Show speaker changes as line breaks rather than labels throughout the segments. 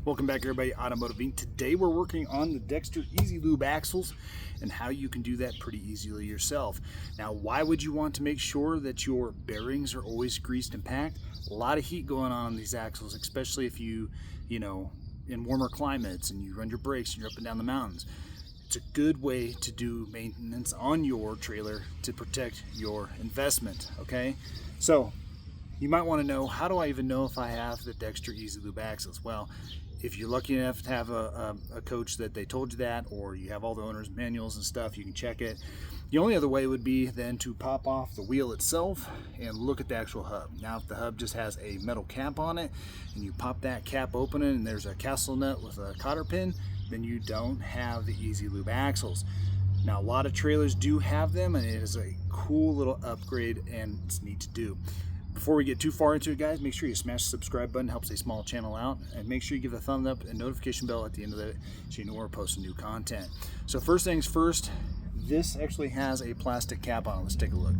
Welcome back everybody, Automotive Inc. Today we're working on the Dexter EZ Lube axles and how you can do that pretty easily yourself. Now, why would you want to make sure that your bearings are always greased and packed? A lot of heat going on these axles, especially if you know, in warmer climates and you run your brakes and you're up and down the mountains. It's a good way to do maintenance on your trailer to protect your investment, okay? So, you might want to know, how do I even know if I have the Dexter EZ Lube axles? Well, if you're lucky enough to have a coach that they told you that, or you have all the owner's manuals and stuff, you can check it. The only other way would be then to pop off the wheel itself and look at the actual hub. Now, if the hub just has a metal cap on it and you pop that cap open and there's a castle nut with a cotter pin, then you don't have the EZ Lube axles. Now, a lot of trailers do have them, and it is a cool little upgrade and it's neat to do. Before we get too far into it, guys, make sure you smash the subscribe button, helps a small channel out, and make sure you give a thumbs up and notification bell at the end of it so you know we're posting new content. So first things first, this actually has a plastic cap on it. Let's take a look.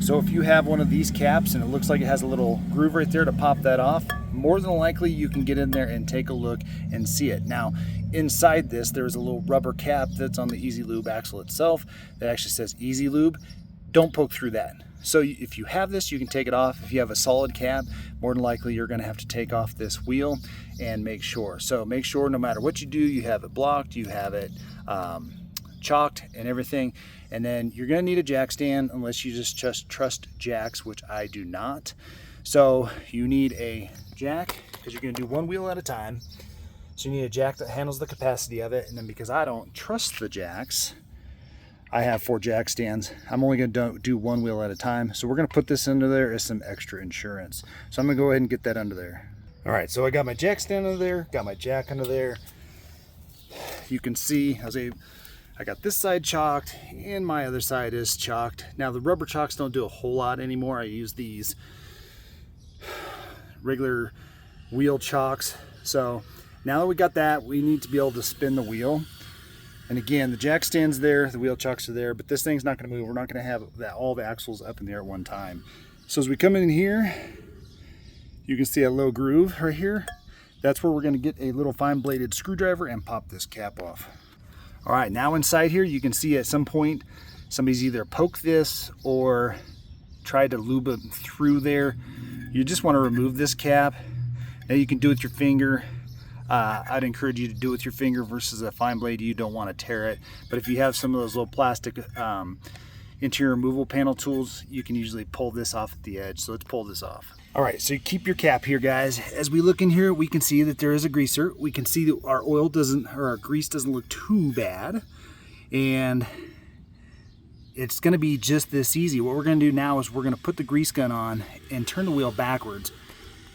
So if you have one of these caps and it looks like it has a little groove right there to pop that off, more than likely you can get in there and take a look and see it. Now, inside this, there's a little rubber cap that's on the EZ Lube axle itself that actually says EZ Lube. Don't poke through that. So if you have this, you can take it off. If you have a solid cap, more than likely you're going to have to take off this wheel and make sure. So make sure no matter what you do, you have it blocked, you have it chalked and everything. And then you're going to need a jack stand unless you just trust jacks, which I do not. So you need a jack because you're going to do one wheel at a time. So you need a jack that handles the capacity of it. And then because I don't trust the jacks, I have 4 jack stands. I'm only going to do one wheel at a time. So we're going to put this under there as some extra insurance. So I'm going to go ahead and get that under there. All right, so I got my jack stand under there, got my jack under there. You can see I got this side chalked and my other side is chalked. Now the rubber chalks don't do a whole lot anymore. I use these regular wheel chalks. So now that we got that, we need to be able to spin the wheel. And again, the jack stand's there, the wheel chocks are there, but this thing's not going to move. We're not going to have all the axles up in the air at one time. So as we come in here, you can see a low groove right here. That's where we're going to get a little fine bladed screwdriver and pop this cap off. All right, now inside here, you can see at some point, somebody's either poked this or tried to lube it through there. You just want to remove this cap. Now you can do it with your finger. I'd encourage you to do it with your finger versus a fine blade. You don't want to tear it. But if you have some of those little plastic interior removal panel tools, you can usually pull this off at the edge. So let's pull this off. All right, so you keep your cap here, guys. As we look in here, we can see that there is a greaser. We can see that our oil doesn't, or our grease doesn't look too bad. And it's going to be just this easy. What we're going to do now is we're going to put the grease gun on and turn the wheel backwards.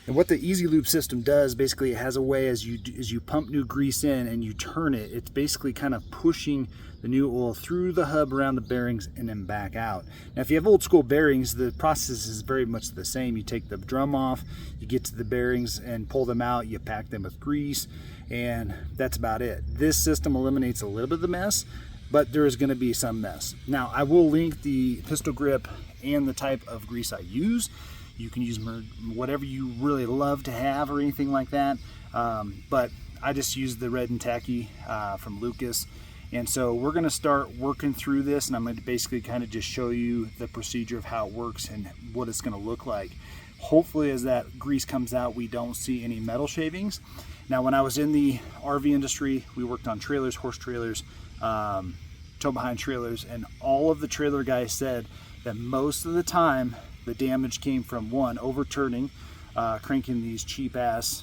And what the EZ Lube system does, basically, it has a way as you pump new grease in and you turn it, it's basically kind of pushing the new oil through the hub around the bearings and then back out. Now, if you have old school bearings, the process is very much the same. You take the drum off, you get to the bearings and pull them out, you pack them with grease, and that's about it. This system eliminates a little bit of the mess, but there is going to be some mess. Now, I will link the pistol grip and the type of grease I use. You can use whatever you really love to have or anything like that. But I just use the red and tacky from Lucas. And so we're going to start working through this, and I'm going to basically kind of just show you the procedure of how it works and what it's going to look like. Hopefully, as that grease comes out, we don't see any metal shavings. Now, when I was in the RV industry, we worked on trailers, horse trailers, tow behind trailers, and all of the trailer guys said that most of the time, the damage came from, one, overturning, cranking these cheap ass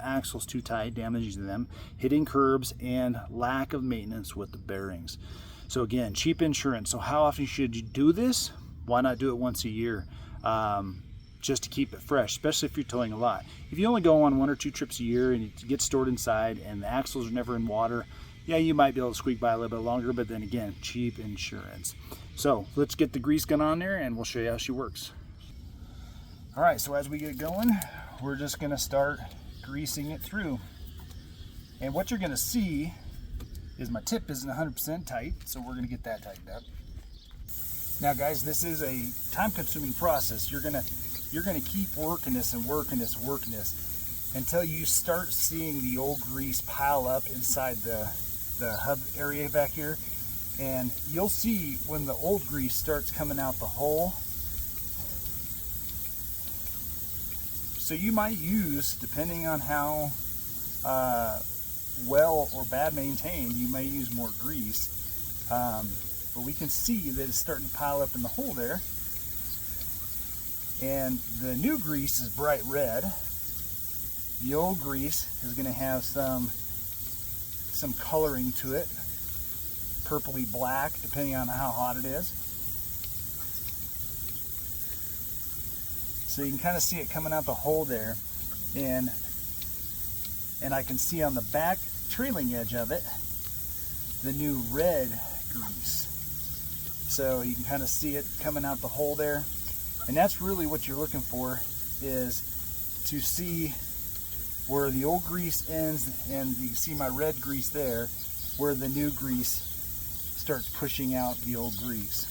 axles too tight, damaging them, hitting curbs, and lack of maintenance with the bearings. So again, cheap insurance. So how often should you do this? Why not do it once a year? Just to keep it fresh, especially if you're towing a lot. If you only go on 1 or 2 trips a year and it gets stored inside and the axles are never in water, yeah, you might be able to squeak by a little bit longer, but then again, cheap insurance. So let's get the grease gun on there and we'll show you how she works. All right, so as we get going, we're just gonna start greasing it through. And what you're gonna see is my tip isn't 100% tight, so we're gonna get that tightened up. Now guys, this is a time-consuming process. You're gonna keep working this and working this and working this. until you start seeing the old grease pile up inside the hub area back here. And you'll see when the old grease starts coming out the hole. So you might use, depending on how well or bad maintained, you may use more grease. But we can see that it's starting to pile up in the hole there. And the new grease is bright red. The old grease is going to have some coloring to it, purpley black, depending on how hot it is. So you can kind of see it coming out the hole there, and I can see on the back trailing edge of it the new red grease. So you can kind of see it coming out the hole there, and that's really what you're looking for, is to see where the old grease ends, and you can see my red grease there, where the new grease starts pushing out the old grease.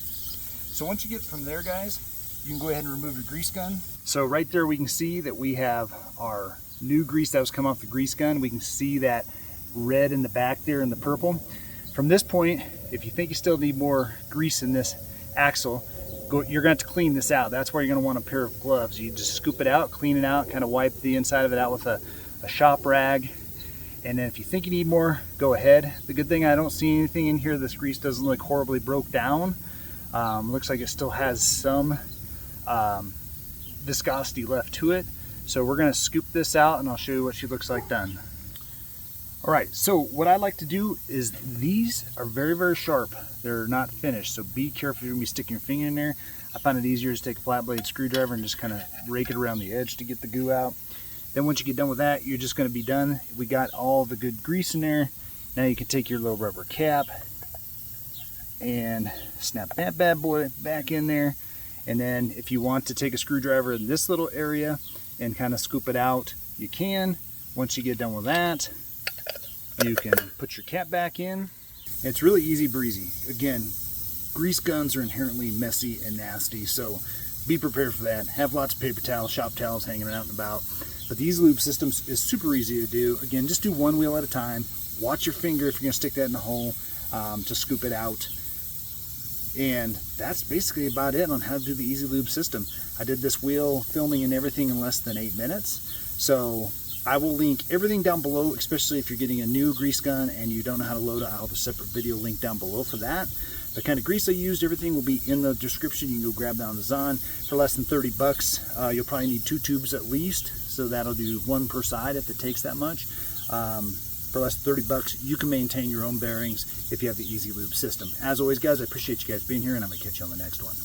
So once you get from there, guys, you can go ahead and remove your grease gun. So right there we can see that we have our new grease that was coming off the grease gun. We can see that red in the back there and the purple. From this point, if you think you still need more grease in this axle, you're going to have to clean this out. That's why you're going to want a pair of gloves. You just scoop it out, clean it out, kind of wipe the inside of it out with a shop rag. And then if you think you need more, go ahead. The good thing, I don't see anything in here. This grease doesn't look horribly broke down. Looks like it still has some viscosity left to it. So we're going to scoop this out, and I'll show you what she looks like done. All right, so what I like to do is, these are very, very sharp. They're not finished, so be careful. You're going to be sticking your finger in there. I find it easier to take a flat blade screwdriver and just kind of rake it around the edge to get the goo out. Then once you get done with that, you're just going to be done. We got all the good grease in there. Now you can take your little rubber cap and snap that bad boy back in there. And then if you want to take a screwdriver in this little area and kind of scoop it out, you can. Once you get done with that, you can put your cap back in. It's really easy breezy. Again, grease guns are inherently messy and nasty, so be prepared for that. Have lots of paper towels, shop towels hanging out and about. But the EZ Lube system is super easy to do. Again, just do one wheel at a time. Watch your finger if you're going to stick that in the hole to scoop it out. And that's basically about it on how to do the EZ Lube system. I did this wheel filming and everything in less than 8 minutes. So I will link everything down below, especially if you're getting a new grease gun and you don't know how to load it. I'll have a separate video link down below for that. The kind of grease I used, everything will be in the description. You can go grab that on Amazon for less than 30 bucks. You'll probably need 2 tubes at least, so that'll do 1 per side if it takes that much. For less than 30 bucks, you can maintain your own bearings if you have the EZ Lube system. As always, guys, I appreciate you guys being here, and I'm gonna catch you on the next one.